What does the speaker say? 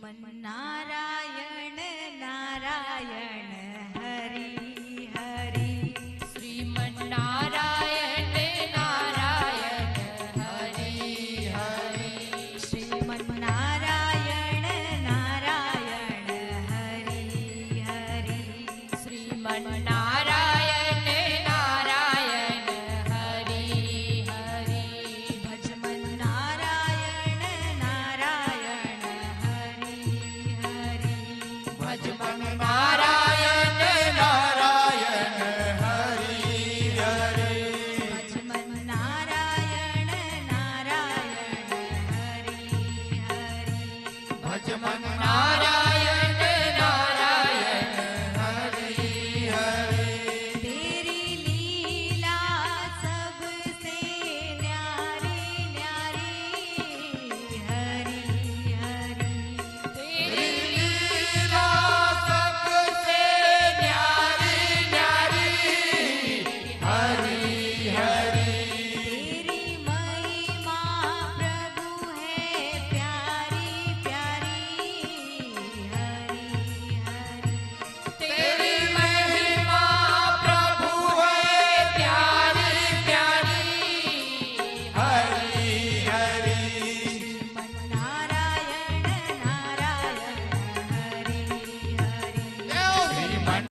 नारायण नारायण हरि हरि श्रीमन्नारायण नारायण हरि हरि श्रीमन्नारायण नारायण हरि हरि श्रीमन्नारायण नारायण हरि हरि भजमन नारायण नारायण हरि हरि भजमन नारायण नारायण हरि हरि भजमन नारायण नारायण हरि हरि भजमन नारायण नारायण हरि हरि तेरी लीला सबसे न्यारी न्यारी हरि हरि तेरी लीला सबसे न्यारी न्यारी हरि हरि तेरी महिमा प्रभु है प्यारी प्यारी हरि हरि तेरी महिमा प्रभु है प्यारी प्यारी हरि